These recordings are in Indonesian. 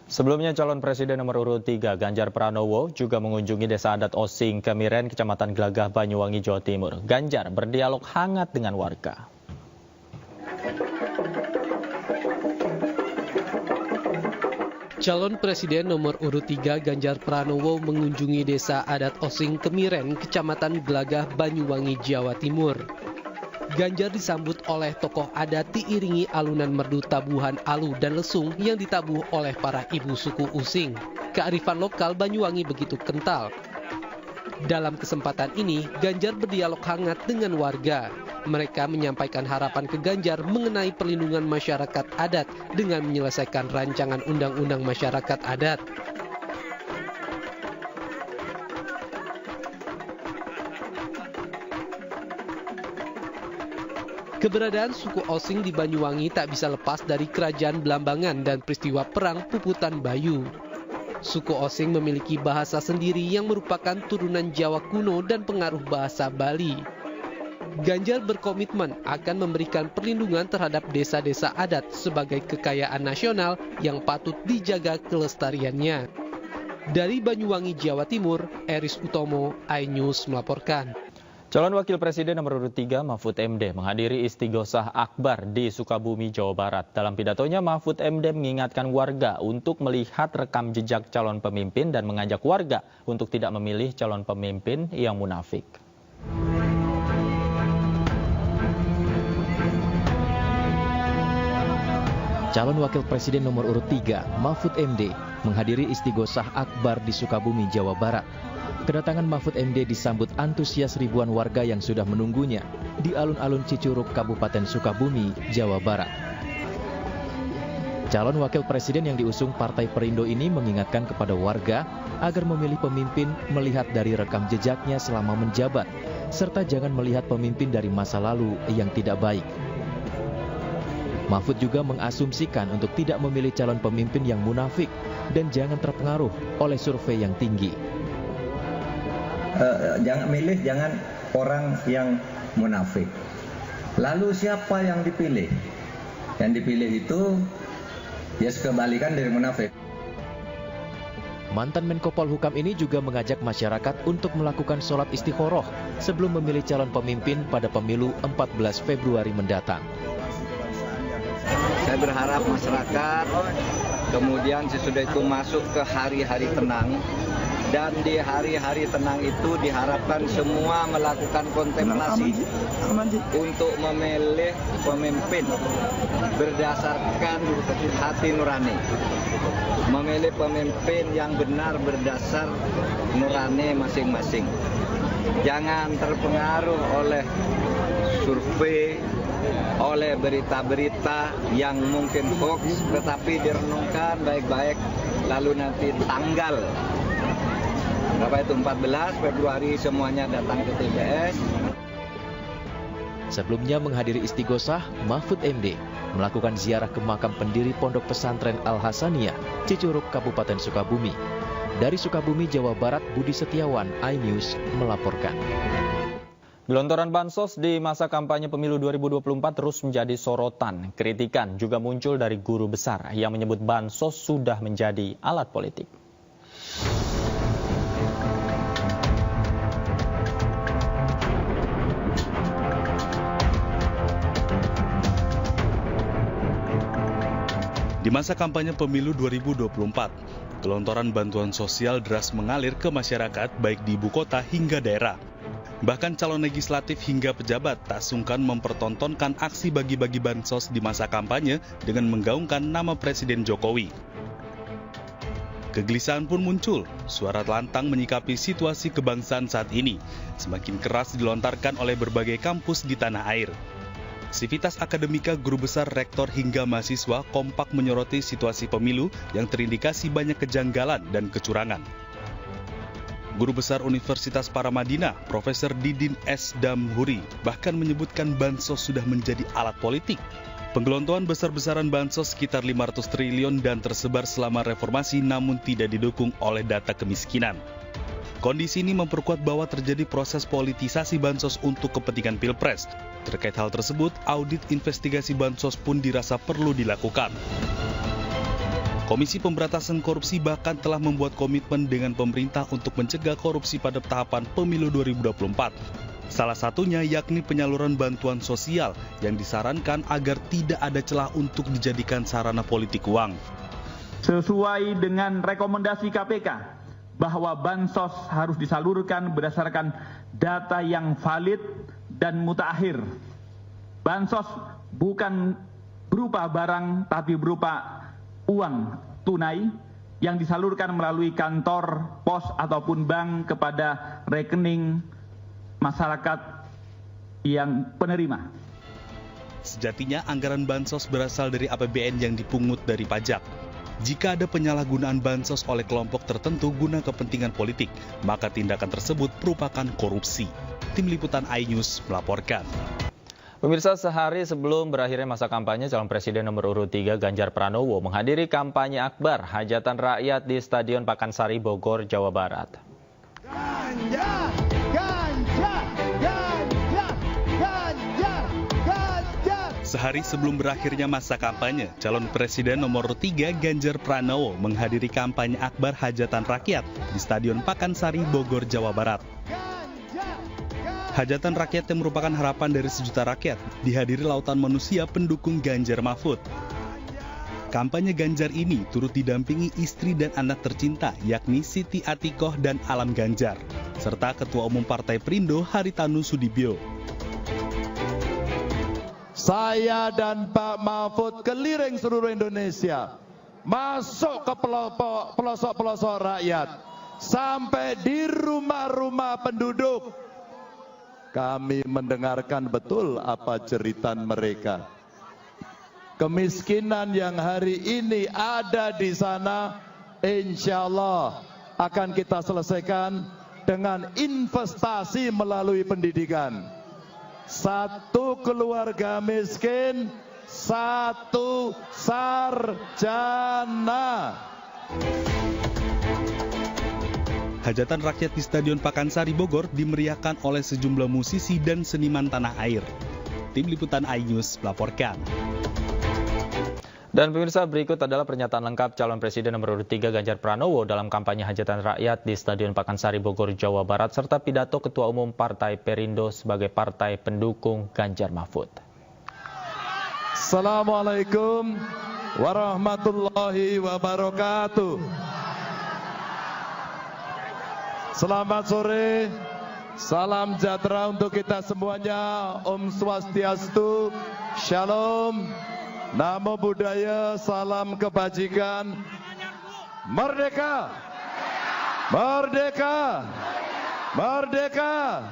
Sebelumnya calon presiden nomor urut 3 Ganjar Pranowo juga mengunjungi desa adat Osing, Kemiren, Kecamatan Glagah, Banyuwangi, Jawa Timur. Ganjar berdialog hangat dengan warga. Calon presiden nomor urut 3 Ganjar Pranowo mengunjungi desa adat Osing, Kemiren, Kecamatan Glagah, Banyuwangi, Jawa Timur. Ganjar disambut oleh tokoh adat diiringi alunan merdu tabuhan alu dan lesung yang ditabuh oleh para ibu suku Using. Kearifan lokal Banyuwangi begitu kental. Dalam kesempatan ini, Ganjar berdialog hangat dengan warga. Mereka menyampaikan harapan ke Ganjar mengenai perlindungan masyarakat adat dengan menyelesaikan rancangan undang-undang masyarakat adat. Keberadaan suku Osing di Banyuwangi tak bisa lepas dari kerajaan Blambangan dan peristiwa perang Puputan Bayu. Suku Osing memiliki bahasa sendiri yang merupakan turunan Jawa kuno dan pengaruh bahasa Bali. Ganjar berkomitmen akan memberikan perlindungan terhadap desa-desa adat sebagai kekayaan nasional yang patut dijaga kelestariannya. Dari Banyuwangi, Jawa Timur, Eris Utomo, iNews melaporkan. Calon Wakil Presiden nomor urut 3 Mahfud MD menghadiri Istighosah Akbar di Sukabumi, Jawa Barat. Dalam pidatonya, Mahfud MD mengingatkan warga untuk melihat rekam jejak calon pemimpin dan mengajak warga untuk tidak memilih calon pemimpin yang munafik. Calon Wakil Presiden nomor urut 3 Mahfud MD menghadiri Istighosah Akbar di Sukabumi, Jawa Barat. Kedatangan Mahfud MD disambut antusias ribuan warga yang sudah menunggunya di alun-alun Cicurug, Kabupaten Sukabumi, Jawa Barat. Calon Wakil Presiden yang diusung Partai Perindo ini mengingatkan kepada warga agar memilih pemimpin melihat dari rekam jejaknya selama menjabat, serta jangan melihat pemimpin dari masa lalu yang tidak baik. Mahfud juga mengasumsikan untuk tidak memilih calon pemimpin yang munafik dan jangan terpengaruh oleh survei yang tinggi. Jangan orang yang munafik. Lalu siapa yang dipilih? Yang dipilih itu ya kebalikan dari munafik. Mantan Menko Polhukam ini juga mengajak masyarakat untuk melakukan sholat istikharah sebelum memilih calon pemimpin pada pemilu 14 Februari mendatang. Saya berharap masyarakat kemudian sesudah itu masuk ke hari-hari tenang. Dan di hari-hari tenang itu diharapkan semua melakukan kontemplasi untuk memilih pemimpin berdasarkan hati nurani. Memilih pemimpin yang benar berdasar nurani masing-masing. Jangan terpengaruh oleh survei, oleh berita-berita yang mungkin hoax, tetapi direnungkan baik-baik lalu nanti tanggal berapa itu 14 Februari semuanya datang ke TPS. Sebelumnya menghadiri Istighosah, Mahfud MD melakukan ziarah ke makam pendiri Pondok Pesantren Al-Hasaniyah, Cicurug, Kabupaten Sukabumi. Dari Sukabumi, Jawa Barat, Budi Setiawan, iNews melaporkan. Gelontoran bansos di masa kampanye pemilu 2024 terus menjadi sorotan. Kritikan juga muncul dari guru besar yang menyebut bansos sudah menjadi alat politik. Di masa kampanye pemilu 2024, gelontoran bantuan sosial deras mengalir ke masyarakat baik di ibu kota hingga daerah. Bahkan calon legislatif hingga pejabat tak sungkan mempertontonkan aksi bagi-bagi bansos di masa kampanye dengan menggaungkan nama Presiden Jokowi. Kegelisahan pun muncul, suara lantang menyikapi situasi kebangsaan saat ini, semakin keras dilontarkan oleh berbagai kampus di tanah air. Sivitas Akademika, guru besar, rektor hingga mahasiswa kompak menyoroti situasi pemilu yang terindikasi banyak kejanggalan dan kecurangan. Guru besar Universitas Paramadina, Profesor Didin S. Damhuri, bahkan menyebutkan bansos sudah menjadi alat politik. Penggelontoan besar-besaran bansos sekitar 500 triliun dan tersebar selama reformasi namun tidak didukung oleh data kemiskinan. Kondisi ini memperkuat bahwa terjadi proses politisasi bansos untuk kepentingan Pilpres. Terkait hal tersebut, audit investigasi bansos pun dirasa perlu dilakukan. Komisi Pemberantasan Korupsi bahkan telah membuat komitmen dengan pemerintah untuk mencegah korupsi pada tahapan pemilu 2024. Salah satunya yakni penyaluran bantuan sosial yang disarankan agar tidak ada celah untuk dijadikan sarana politik uang. Sesuai dengan rekomendasi KPK bahwa bansos harus disalurkan berdasarkan data yang valid dan mutakhir. Bansos bukan berupa barang tapi berupa uang tunai yang disalurkan melalui kantor, pos ataupun bank kepada rekening masyarakat yang penerima. Sejatinya anggaran bansos berasal dari APBN yang dipungut dari pajak. Jika ada penyalahgunaan bansos oleh kelompok tertentu guna kepentingan politik, maka tindakan tersebut merupakan korupsi. Tim Liputan iNews melaporkan. Pemirsa, sehari sebelum berakhirnya masa kampanye, calon presiden nomor urut 3 Ganjar Pranowo menghadiri kampanye akbar hajatan rakyat di Stadion Pakansari Bogor, Jawa Barat. Ganjar, Ganjar, Ganjar, Ganjar, Ganjar. Sehari sebelum berakhirnya masa kampanye, calon presiden nomor 3 Ganjar Pranowo menghadiri kampanye akbar hajatan rakyat di Stadion Pakansari Bogor, Jawa Barat. Hajatan rakyat yang merupakan harapan dari sejuta rakyat dihadiri lautan manusia pendukung Ganjar Mahfud. Kampanye Ganjar ini turut didampingi istri dan anak tercinta yakni Siti Atikoh dan Alam Ganjar, serta Ketua Umum Partai Perindo Haritanu Sudibyo. Saya dan Pak Mahfud keliling seluruh Indonesia, masuk ke pelosok-pelosok rakyat, sampai di rumah-rumah penduduk. Kami mendengarkan betul apa cerita mereka. Kemiskinan yang hari ini ada di sana, insya Allah akan kita selesaikan dengan investasi melalui pendidikan. Satu keluarga miskin, satu sarjana. Hajatan rakyat di Stadion Pakansari Bogor dimeriahkan oleh sejumlah musisi dan seniman tanah air. Tim Liputan iNews melaporkan. Dan pemirsa, berikut adalah pernyataan lengkap calon presiden nomor urut 3 Ganjar Pranowo dalam kampanye hajatan rakyat di Stadion Pakansari Bogor, Jawa Barat, serta pidato Ketua Umum Partai Perindo sebagai partai pendukung Ganjar Mahfud. Assalamualaikum warahmatullahi wabarakatuh. Selamat sore, salam sejahtera untuk kita semuanya. Om Swastiastu, Shalom, Namo Buddhaya, salam kebajikan. Merdeka! Merdeka! Merdeka!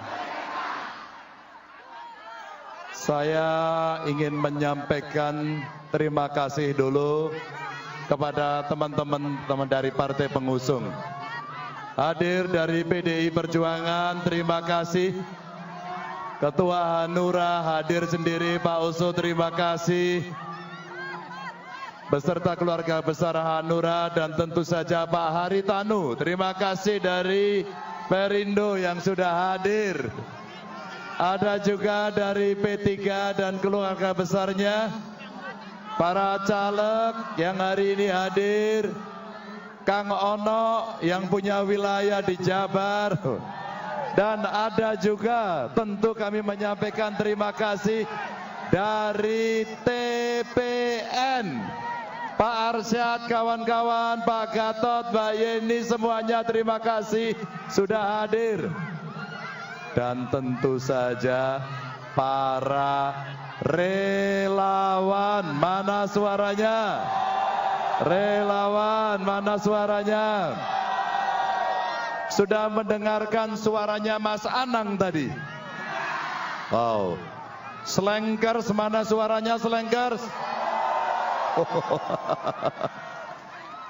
Saya ingin menyampaikan terima kasih dulu kepada teman-teman dari partai pengusung. Hadir dari PDI Perjuangan, terima kasih. Ketua Hanura hadir sendiri, Pak Oso, terima kasih. Beserta keluarga besar Hanura dan tentu saja Pak Haritanu, terima kasih dari Perindo yang sudah hadir. Ada juga dari P3 dan keluarga besarnya, para caleg yang hari ini hadir. Kang Ono yang punya wilayah di Jabar, dan ada juga tentu kami menyampaikan terima kasih dari TPN, Pak Arsyad, kawan-kawan, Pak Gatot, Mbak Yeni, semuanya terima kasih sudah hadir. Dan tentu saja para relawan, mana suaranya? Relawan, mana suaranya? Sudah mendengarkan suaranya Mas Anang tadi? Wow. Slengkers, mana suaranya Slengkers?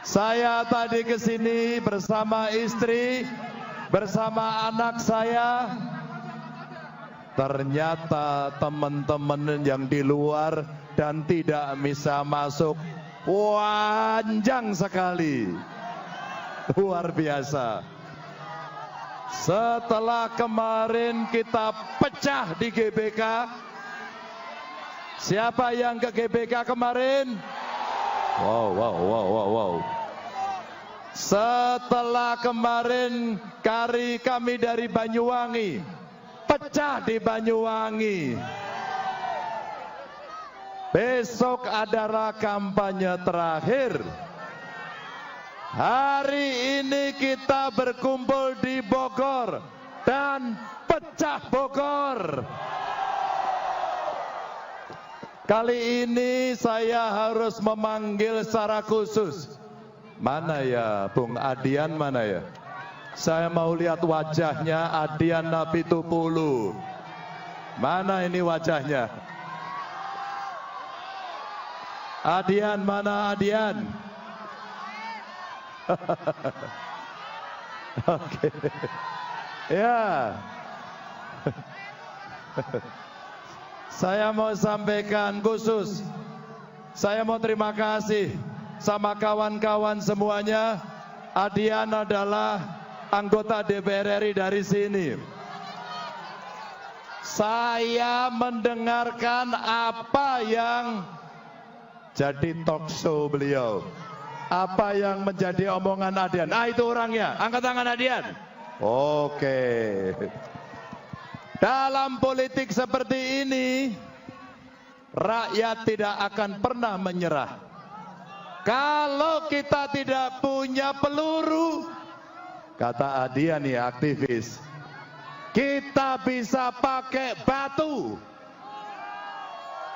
Saya tadi ke sini bersama istri, bersama anak saya. Ternyata teman-teman yang di luar dan tidak bisa masuk panjang sekali, luar biasa. Setelah kemarin kita pecah di GBK, siapa yang ke GBK kemarin? Wow. Setelah kemarin kami dari Banyuwangi, pecah di Banyuwangi. Besok adalah kampanye terakhir. Hari ini kita berkumpul di Bogor dan pecah Bogor. Kali ini saya harus memanggil secara khusus. Mana ya Bung Adian, mana ya? Saya mau lihat wajahnya Adian Napitupulu. Mana ini wajahnya? Adian, mana Adian? Oke. Ya. Saya mau sampaikan khusus. Saya mau terima kasih sama kawan-kawan semuanya. Adian adalah anggota DPR RI dari sini. Saya mendengarkan apa yang jadi talk show beliau. Apa yang menjadi omongan Adian? Itu orangnya. Angkat tangan Adian. Oke. Dalam politik seperti ini, rakyat tidak akan pernah menyerah. Kalau kita tidak punya peluru, kata Adian ya aktivis, kita bisa pakai batu.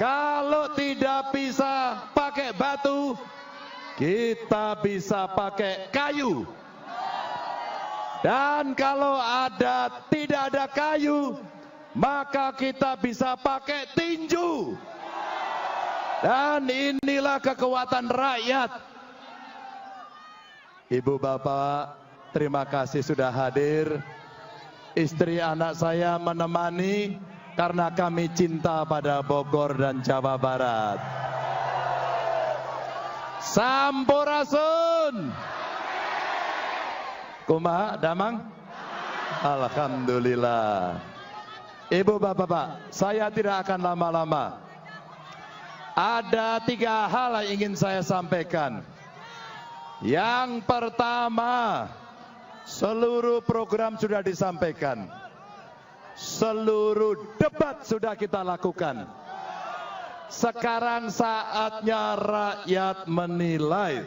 Kalau tidak bisa pakai batu, kita bisa pakai kayu. Dan kalau tidak ada kayu, maka kita bisa pakai tinju. Dan inilah kekuatan rakyat. Ibu bapak, terima kasih sudah hadir. Istri anak saya menemani karena kami cinta pada Bogor dan Jawa Barat. Sampurasun. Kumaha damang? Alhamdulillah. Ibu bapak, saya tidak akan lama-lama. Ada 3 hal yang ingin saya sampaikan. Yang pertama, seluruh program sudah disampaikan. Seluruh debat sudah kita lakukan. Sekarang saatnya rakyat menilai.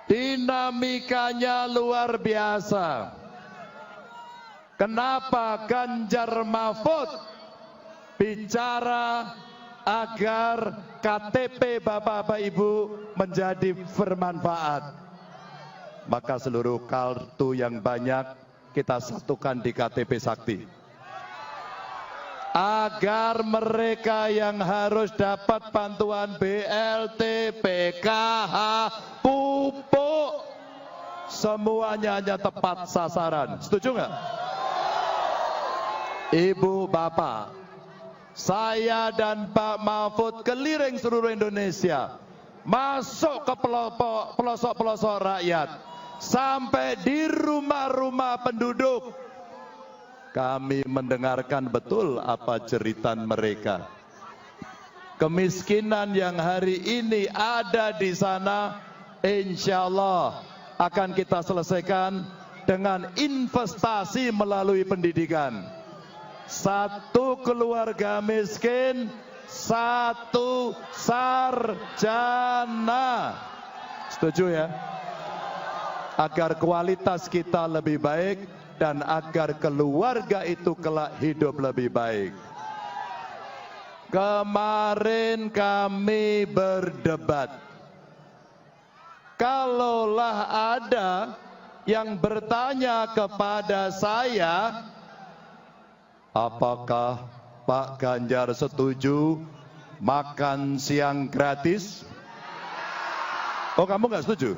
Dinamikanya luar biasa. Kenapa Ganjar Mahfud bicara agar KTP Bapak-Bapak Ibu menjadi bermanfaat? Maka seluruh kartu yang banyak kita satukan di KTP Sakti. Agar mereka yang harus dapat bantuan BLT, PKH, pupuk, semuanya hanya tepat sasaran. Setuju nggak? Ibu bapak, saya dan Pak Mahfud keliling seluruh Indonesia, masuk ke pelosok-pelosok rakyat, sampai di rumah-rumah penduduk. Kami mendengarkan betul apa cerita mereka. Kemiskinan yang hari ini ada di sana, insya Allah akan kita selesaikan dengan investasi melalui pendidikan. 1 keluarga miskin, 1 sarjana. Setuju ya? Agar kualitas kita lebih baik dan agar keluarga itu kelak hidup lebih baik. Kemarin kami berdebat. Kalaulah ada yang bertanya kepada saya, apakah Pak Ganjar setuju makan siang gratis? Oh, kamu nggak setuju?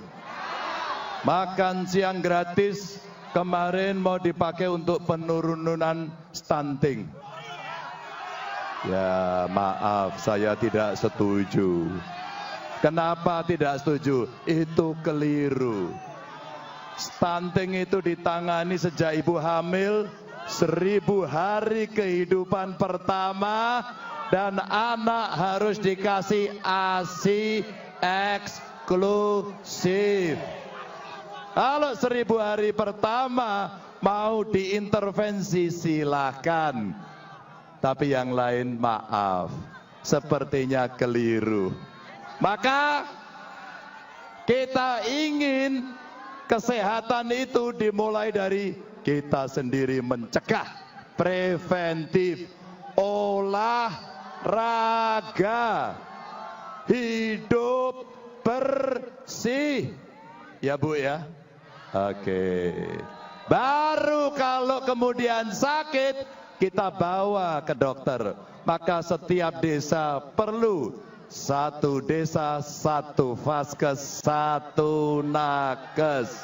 Makan siang gratis kemarin mau dipakai untuk penurunan stunting. Ya maaf, saya tidak setuju. Kenapa tidak setuju? Itu keliru. Stunting itu ditangani sejak ibu hamil 1000 hari kehidupan pertama, dan anak harus dikasih ASI, eksklusif. Kalau 1000 hari pertama mau diintervensi silakan. Tapi yang lain maaf, sepertinya keliru. Maka kita ingin kesehatan itu dimulai dari kita sendiri, mencegah, preventif, olahraga, hidup bersih. Ya Bu ya? Oke. Baru kalau kemudian sakit, kita bawa ke dokter. Maka setiap desa perlu 1 desa, 1 vaskes, 1 nakes.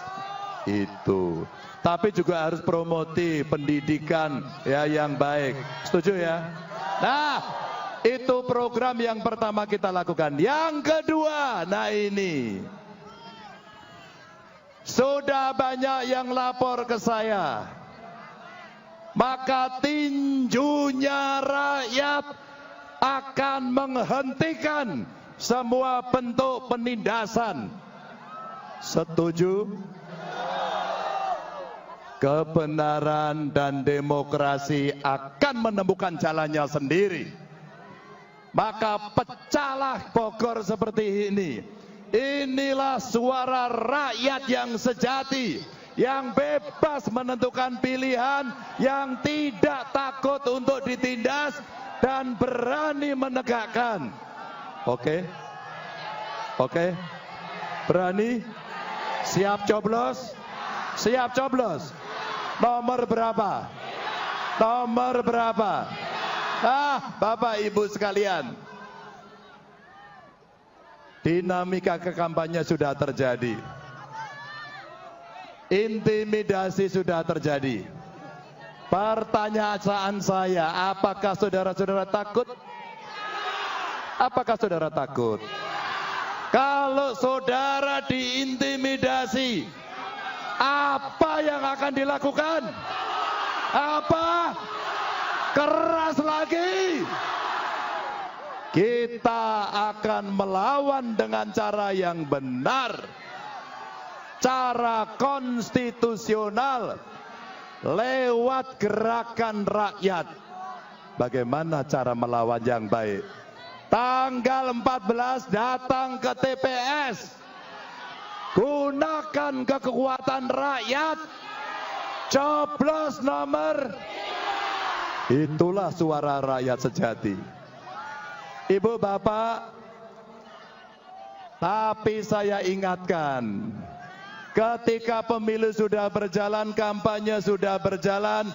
Itu. Tapi juga harus promoti pendidikan ya yang baik. Setuju ya? Nah, itu program yang pertama kita lakukan. Yang kedua, nah ini. Sudah banyak yang lapor ke saya. Maka tinjunya rakyat akan menghentikan semua bentuk penindasan. Setuju? Kebenaran dan demokrasi akan menemukan jalannya sendiri. Maka pecahlah Bogor seperti ini. Inilah suara rakyat yang sejati, yang bebas menentukan pilihan, yang tidak takut untuk ditindas dan berani menegakkan. Oke? Oke? Berani? Siap coblos? Siap coblos? Nomor berapa? Nomor berapa? Bapak Ibu sekalian, dinamika kekampanye sudah terjadi. Intimidasi sudah terjadi. Pertanyaan saya, apakah saudara-saudara takut? Apakah saudara takut? Kalau saudara diintimidasi, apa yang akan dilakukan? Apa? Keras lagi. Kita akan melawan dengan cara yang benar, cara konstitusional, lewat gerakan rakyat. Bagaimana cara melawan yang baik? Tanggal 14 datang ke TPS, gunakan kekuatan rakyat, coblos nomor. Itulah suara rakyat sejati. Ibu bapak, tapi saya ingatkan, ketika pemilu sudah berjalan, kampanye sudah berjalan,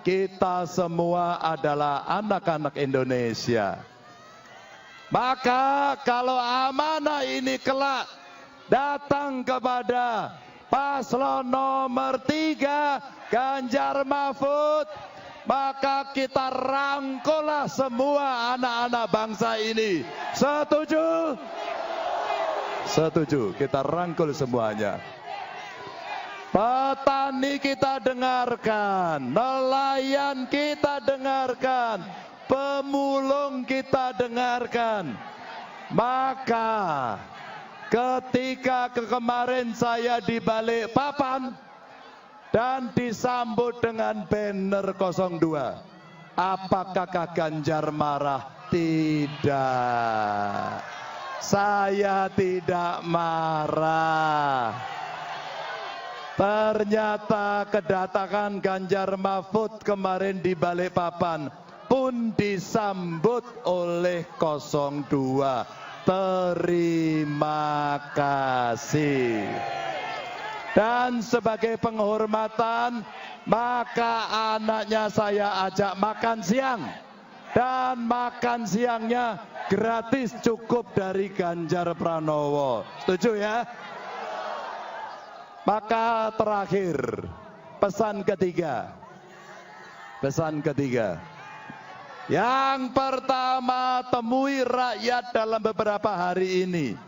kita semua adalah anak-anak Indonesia. Maka kalau amanah ini kelak datang kepada paslon nomor 3 Ganjar Mahfud, maka kita rangkullah semua anak-anak bangsa ini. Setuju? Setuju, kita rangkul semuanya. Petani kita dengarkan, nelayan kita dengarkan, pemulung kita dengarkan. Maka ketika kemarin saya di Balikpapan dan disambut dengan banner 02, apakah Ganjar marah? Tidak, saya tidak marah. Ternyata kedatangan Ganjar Mahfud kemarin di Balikpapan pun disambut oleh 02. Terima kasih. Dan sebagai penghormatan, maka anaknya saya ajak makan siang. Dan makan siangnya gratis, cukup dari Ganjar Pranowo. Setuju ya? Maka terakhir, pesan ketiga. Pesan ketiga. Yang pertama, temui rakyat dalam beberapa hari ini.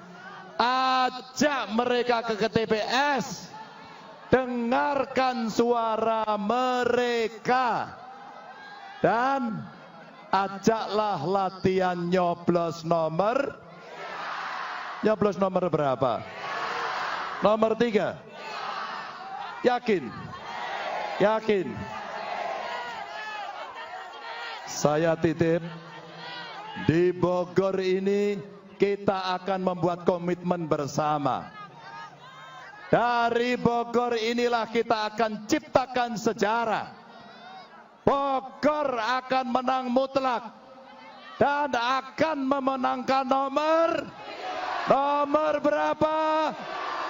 Ajak mereka ke TPS. Dengarkan suara mereka. Dan ajaklah latihan nyoblos nomor. Nyoblos nomor berapa? Nomor 3. Yakin? Yakin? Saya titip, di Bogor ini kita akan membuat komitmen bersama. Dari Bogor inilah kita akan ciptakan sejarah. Bogor akan menang mutlak dan akan memenangkan nomor berapa?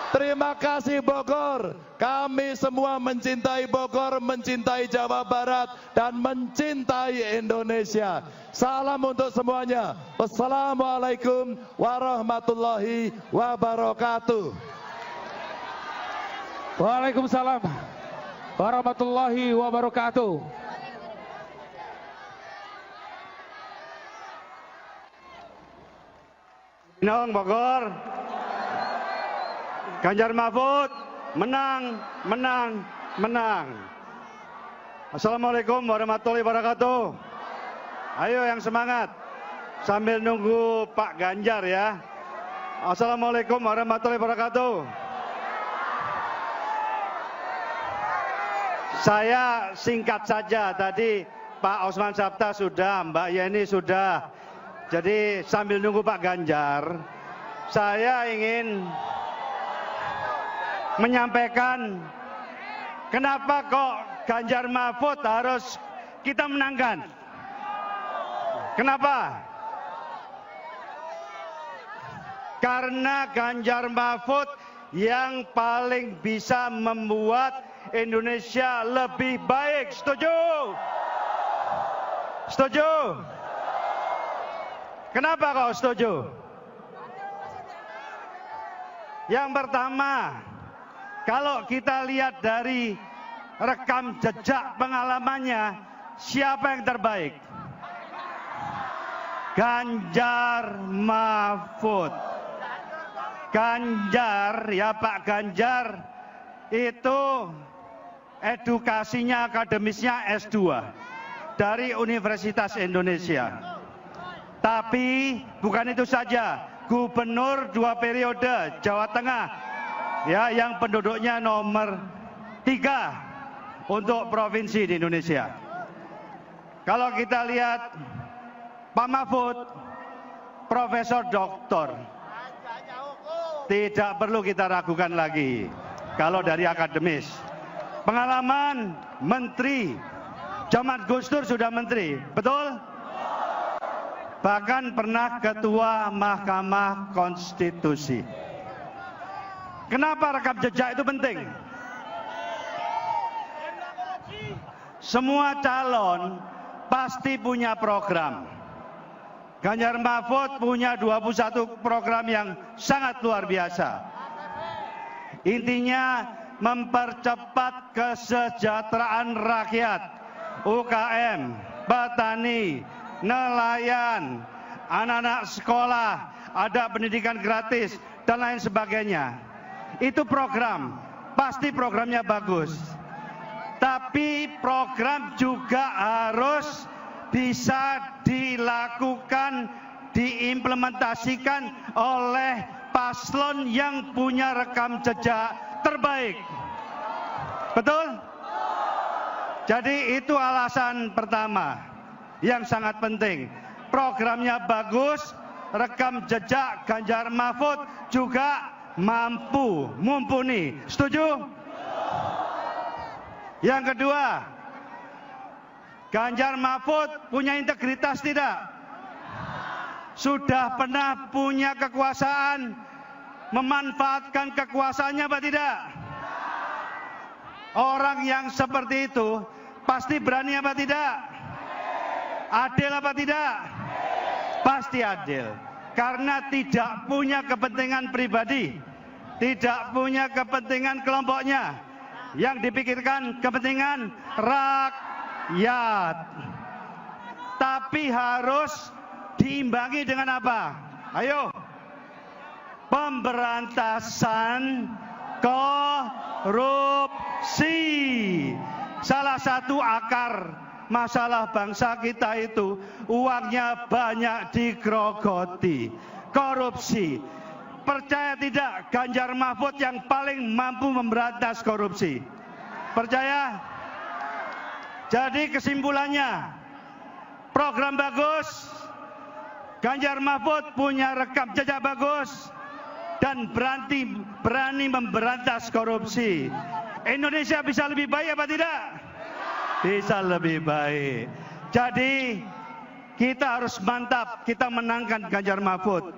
Terima kasih Bogor. Kami semua mencintai Bogor, mencintai Jawa Barat, dan mencintai Indonesia. Salam untuk semuanya. Wassalamualaikum warahmatullahi wabarakatuh. Waalaikumsalam warahmatullahi wabarakatuh. Menang Bogor. Ganjar Mahfud menang, menang, menang. Assalamualaikum warahmatullahi wabarakatuh. Ayo yang semangat sambil nunggu Pak Ganjar ya. Assalamualaikum warahmatullahi wabarakatuh. Saya singkat saja, tadi Pak Osman Sabta sudah, Mbak Yeni sudah. Jadi sambil nunggu Pak Ganjar, saya ingin menyampaikan kenapa kok Ganjar Mahfud harus kita menangkan. Kenapa? Karena Ganjar Mahfud yang paling bisa membuat Indonesia lebih baik. Setuju? Setuju? Kenapa kau setuju? Yang pertama, kalau kita lihat dari rekam jejak pengalamannya, siapa yang terbaik? Ganjar Mahfud. Ganjar, ya Pak Ganjar, itu edukasinya akademisnya S2 dari Universitas Indonesia. Tapi bukan itu saja, gubernur 2 periode Jawa Tengah, ya, yang penduduknya nomor 3 untuk provinsi di Indonesia. Kalau kita lihat Pak Mahfud, Profesor Doktor, tidak perlu kita ragukan lagi kalau dari akademis. Pengalaman menteri, zaman Gus Dur sudah menteri, betul? Bahkan pernah ketua Mahkamah Konstitusi. Kenapa rekam jejak itu penting? Semua calon pasti punya program. Ganjar Mahfud punya 21 program yang sangat luar biasa. Intinya mempercepat kesejahteraan rakyat, UKM, petani, nelayan, anak-anak sekolah, ada pendidikan gratis, dan lain sebagainya. Itu program, pasti programnya bagus. Tapi program juga harus bisa dilakukan, diimplementasikan oleh paslon yang punya rekam jejak terbaik. Betul? Jadi itu alasan pertama yang sangat penting. Programnya bagus, rekam jejak Ganjar Mahfud juga mumpuni. Setuju? Yang kedua, Ganjar Mahfud punya integritas tidak? Sudah pernah punya kekuasaan, memanfaatkan kekuasaannya apa tidak? Orang yang seperti itu pasti berani apa tidak? Adil apa tidak? Pasti adil. Karena tidak punya kepentingan pribadi, tidak punya kepentingan kelompoknya. Yang dipikirkan kepentingan rakyat. Tapi harus diimbangi dengan apa? Ayo. Pemberantasan korupsi. Salah satu akar masalah bangsa kita itu uangnya banyak digerogoti, korupsi. percaya tidak Ganjar Mahfud yang paling mampu memberantas korupsi? Percaya? Jadi kesimpulannya, program bagus, Ganjar Mahfud punya rekam jejak bagus, dan berani memberantas korupsi. Indonesia bisa lebih baik apa tidak? Bisa lebih baik. Jadi kita harus mantap, kita menangkan Ganjar Mahfud.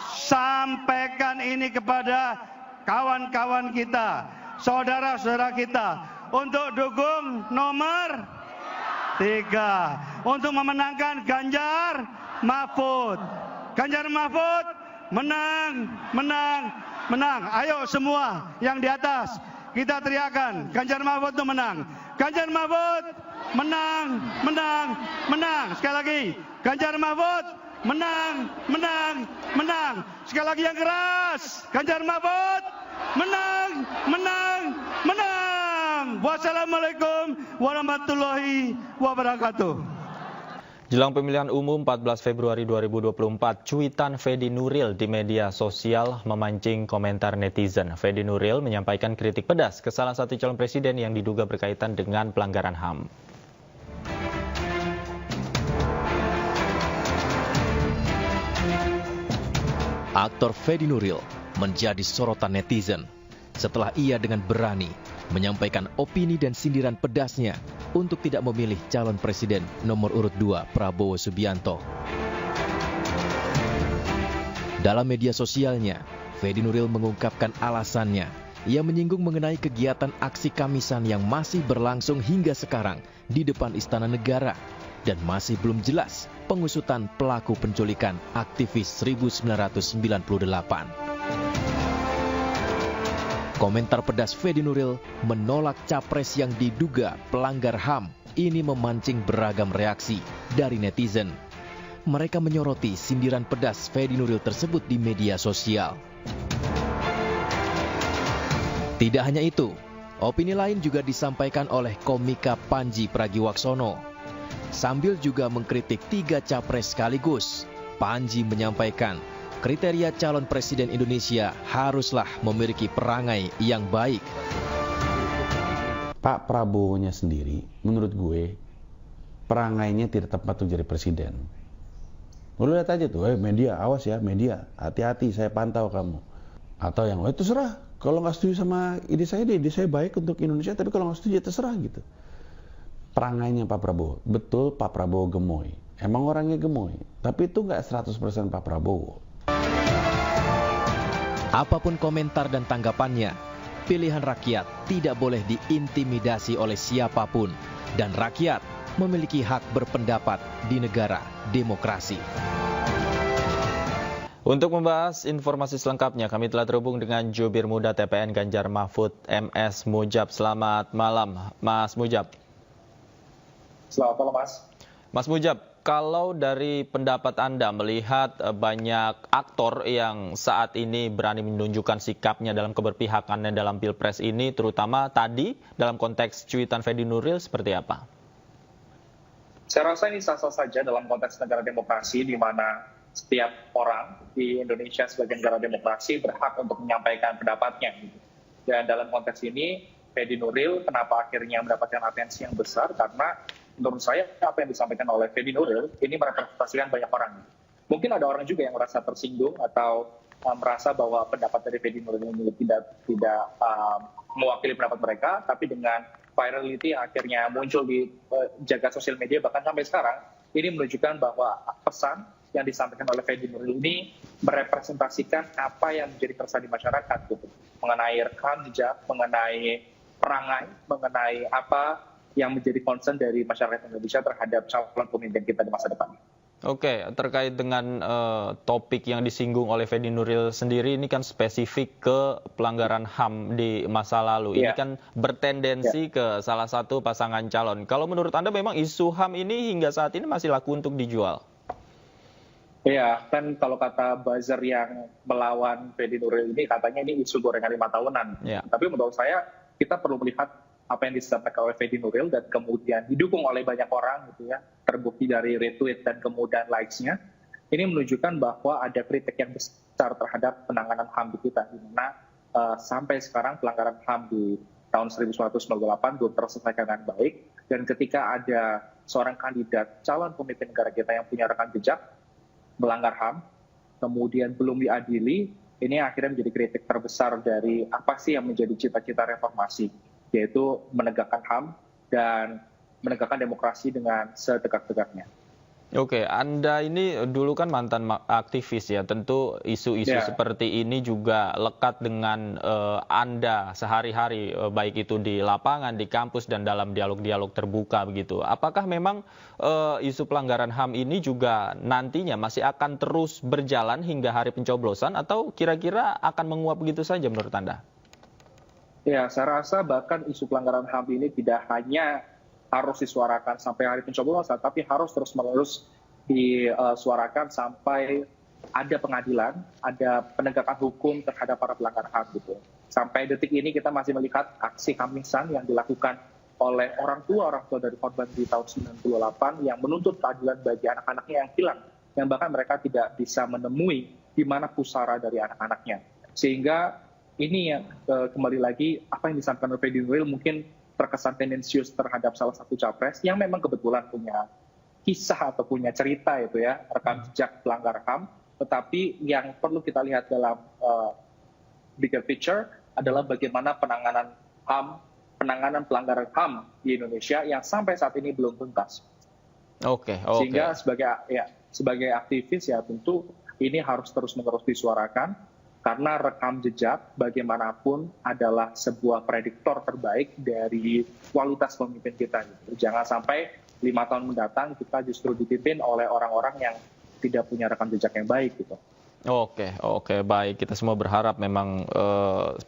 Sampaikan ini kepada kawan-kawan kita, saudara-saudara kita, untuk dukung nomor 3 untuk memenangkan Ganjar Mahfud. Ganjar Mahfud menang, menang, menang. Ayo semua yang di atas kita teriakan, Ganjar Mahfud itu menang. Ganjar Mahfud menang, menang, menang. Sekali lagi, Ganjar Mahfud menang, menang, menang. Sekali lagi yang keras, Ganjar Mahfud menang, menang, menang. Wassalamualaikum warahmatullahi wabarakatuh. Jelang pemilihan umum 14 Februari 2024, cuitan Fedi Nuril di media sosial memancing komentar netizen. Fedi Nuril menyampaikan kritik pedas ke salah satu calon presiden yang diduga berkaitan dengan pelanggaran HAM. Aktor Fedi Nuril menjadi sorotan netizen setelah ia dengan berani menyampaikan opini dan sindiran pedasnya untuk tidak memilih calon presiden nomor urut 2 Prabowo Subianto. Dalam media sosialnya, Fedi Nuril mengungkapkan alasannya. Ia menyinggung mengenai kegiatan aksi Kamisan yang masih berlangsung hingga sekarang di depan Istana Negara dan masih belum jelas pengusutan pelaku penculikan aktivis 1998. Komentar pedas Fedi Nuril menolak capres yang diduga pelanggar HAM ini memancing beragam reaksi dari netizen. Mereka menyoroti sindiran pedas Fedi Nuril tersebut di media sosial. Tidak hanya itu, opini lain juga disampaikan oleh komika Panji Pragiwaksono. Sambil juga mengkritik 3 capres sekaligus, Panji menyampaikan kriteria calon presiden Indonesia haruslah memiliki perangai yang baik. Pak Prabowo-nya sendiri, menurut gue, perangainya tidak tepat untuk jadi presiden. Lu lihat aja tuh, media, awas ya, media, hati-hati, saya pantau kamu. Atau yang, terserah, kalau nggak setuju sama ide saya baik untuk Indonesia, tapi kalau nggak setuju ya terserah gitu. Perangainya Pak Prabowo, betul Pak Prabowo gemoy. Emang orangnya gemoy, tapi itu nggak 100% Pak Prabowo. Apapun komentar dan tanggapannya, pilihan rakyat tidak boleh diintimidasi oleh siapapun dan rakyat memiliki hak berpendapat di negara demokrasi. Untuk membahas informasi selengkapnya, kami telah terhubung dengan Jubir Muda TPN Ganjar Mahfud, MS Mujab. Selamat malam, Mas Mujab. Selamat malam, Mas. Mas Mujab, kalau dari pendapat Anda melihat banyak aktor yang saat ini berani menunjukkan sikapnya dalam keberpihakannya dalam Pilpres ini, terutama tadi dalam konteks cuitan Fedi Nuril, seperti apa? Saya rasa ini sah-sah saja dalam konteks negara demokrasi, di mana setiap orang di Indonesia sebagai negara demokrasi berhak untuk menyampaikan pendapatnya. Dan dalam konteks ini, Fedi Nuril kenapa akhirnya mendapatkan atensi yang besar? Karena menurut saya apa yang disampaikan oleh Fedi Nuril ini merepresentasikan banyak orang. Mungkin ada orang juga yang merasa tersinggung atau merasa bahwa pendapat dari Fedi Nuril ini tidak mewakili pendapat mereka, tapi dengan virality yang akhirnya muncul di jagat sosial media bahkan sampai sekarang, ini menunjukkan bahwa pesan yang disampaikan oleh Fedi Nuril ini merepresentasikan apa yang menjadi keresahan di masyarakat gitu, mengenai rekam jejak, mengenai perangai, mengenai apa yang menjadi concern dari masyarakat Indonesia terhadap calon pemimpin kita di masa depan. Oke, terkait dengan topik yang disinggung oleh Fedi Nuril sendiri, ini kan spesifik ke pelanggaran HAM di masa lalu. Ini kan bertendensi ke salah satu pasangan calon. Kalau menurut Anda memang isu HAM ini hingga saat ini masih laku untuk dijual? Iya, kan kalau kata buzzer yang melawan Fedi Nuril ini, katanya ini isu gorengan 5 tahunan. Tapi menurut saya, kita perlu melihat apa yang disampaikan oleh Fedi Nuril dan kemudian didukung oleh banyak orang gitu ya, terbukti dari retweet dan kemudian likes-nya. ini menunjukkan bahwa ada kritik yang besar terhadap penanganan HAM di kita, di mana sampai sekarang pelanggaran HAM di tahun 1998 belum terselesaikan dengan baik, dan ketika ada seorang kandidat calon pemimpin negara kita yang punya rekam jejak melanggar HAM, kemudian belum diadili, ini akhirnya menjadi kritik terbesar dari apa sih yang menjadi cita-cita reformasi, yaitu menegakkan HAM dan menegakkan demokrasi dengan setegak-tegaknya. Oke, Anda ini dulu kan mantan aktivis ya, tentu isu-isu seperti ini juga lekat dengan Anda sehari-hari, baik itu di lapangan, di kampus, dan dalam dialog-dialog terbuka begitu. Apakah memang isu pelanggaran HAM ini juga nantinya masih akan terus berjalan hingga hari pencoblosan, atau kira-kira akan menguap begitu saja menurut Anda? Ya, saya rasa bahkan isu pelanggaran HAM ini tidak hanya harus disuarakan sampai hari pencoblosan, tapi harus terus-menerus disuarakan sampai ada pengadilan, ada penegakan hukum terhadap para pelanggar HAM gitu. Sampai detik ini kita masih melihat aksi kamisan yang dilakukan oleh orang tua dari korban di tahun 98 yang menuntut keadilan bagi anak-anaknya yang hilang, yang bahkan mereka tidak bisa menemui di mana pusara dari anak-anaknya. Sehingga ini yang kembali lagi apa yang disampaikan oleh Freddy Nuril mungkin terkesan tendensius terhadap salah satu capres yang memang kebetulan punya kisah atau punya cerita itu ya, rekam jejak pelanggar HAM, tetapi yang perlu kita lihat dalam bigger picture adalah bagaimana penanganan penanganan pelanggaran HAM di Indonesia yang sampai saat ini belum tuntas. Oke. Sehingga sebagai aktivis ya tentu ini harus terus-menerus disuarakan. Karena rekam jejak bagaimanapun adalah sebuah prediktor terbaik dari kualitas pemimpin kita. Jangan sampai 5 tahun mendatang kita justru dipimpin oleh orang-orang yang tidak punya rekam jejak yang baik gitu. Oke, baik. Kita semua berharap memang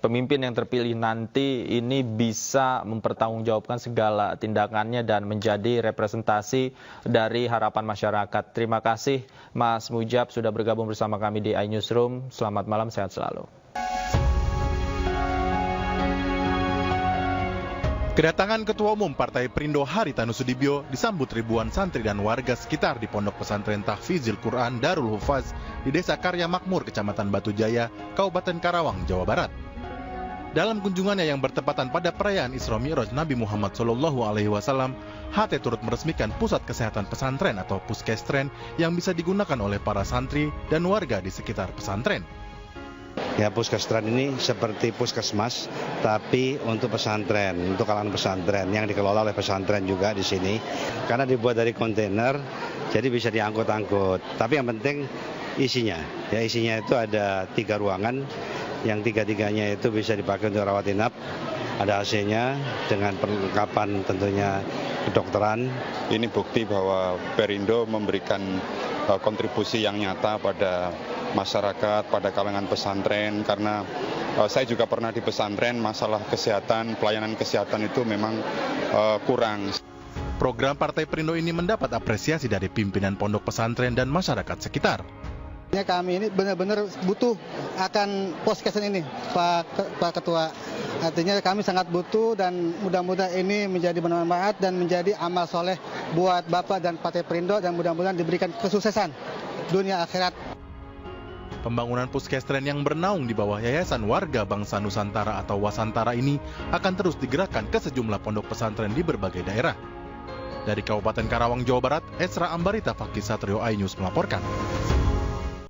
pemimpin yang terpilih nanti ini bisa mempertanggungjawabkan segala tindakannya dan menjadi representasi dari harapan masyarakat. Terima kasih Mas Mujab sudah bergabung bersama kami di iNewsroom. Selamat malam, sehat selalu. Kedatangan Ketua Umum Partai Perindo Haritanu Sudibyo disambut ribuan santri dan warga sekitar di Pondok Pesantren Tahfizil Quran Darul Hufaz di Desa Karya Makmur, Kecamatan Batu Jaya, Kabupaten Karawang, Jawa Barat. Dalam kunjungannya yang bertepatan pada perayaan Isra Mi'raj Nabi Muhammad SAW, HT turut meresmikan Pusat Kesehatan Pesantren atau Puskestren yang bisa digunakan oleh para santri dan warga di sekitar pesantren. Ya, Puskestren ini seperti puskesmas, tapi untuk pesantren, untuk kalangan pesantren yang dikelola oleh pesantren juga di sini. Karena dibuat dari kontainer, jadi bisa diangkut-angkut. Tapi yang penting isinya itu ada 3 ruangan, yang 3-tiganya itu bisa dipakai untuk rawat inap. Ada AC-nya dengan perlengkapan tentunya kedokteran. Ini bukti bahwa Perindo memberikan kontribusi yang nyata pada masyarakat, pada kalangan pesantren, karena saya juga pernah di pesantren, masalah kesehatan, pelayanan kesehatan itu memang kurang. Program Partai Perindo ini mendapat apresiasi dari pimpinan pondok pesantren dan masyarakat sekitar. Kami ini benar-benar butuh akan Puskestren ini, Pak Ketua. Artinya kami sangat butuh dan mudah-mudahan ini menjadi bermanfaat dan menjadi amal soleh buat Bapak dan Partai Perindo dan mudah-mudahan diberikan kesuksesan dunia akhirat. Pembangunan Puskestren yang bernaung di bawah Yayasan Warga Bangsa Nusantara atau Wasantara ini akan terus digerakkan ke sejumlah pondok pesantren di berbagai daerah. Dari Kabupaten Karawang, Jawa Barat, Esra Ambarita Fakih Satrio iNews melaporkan.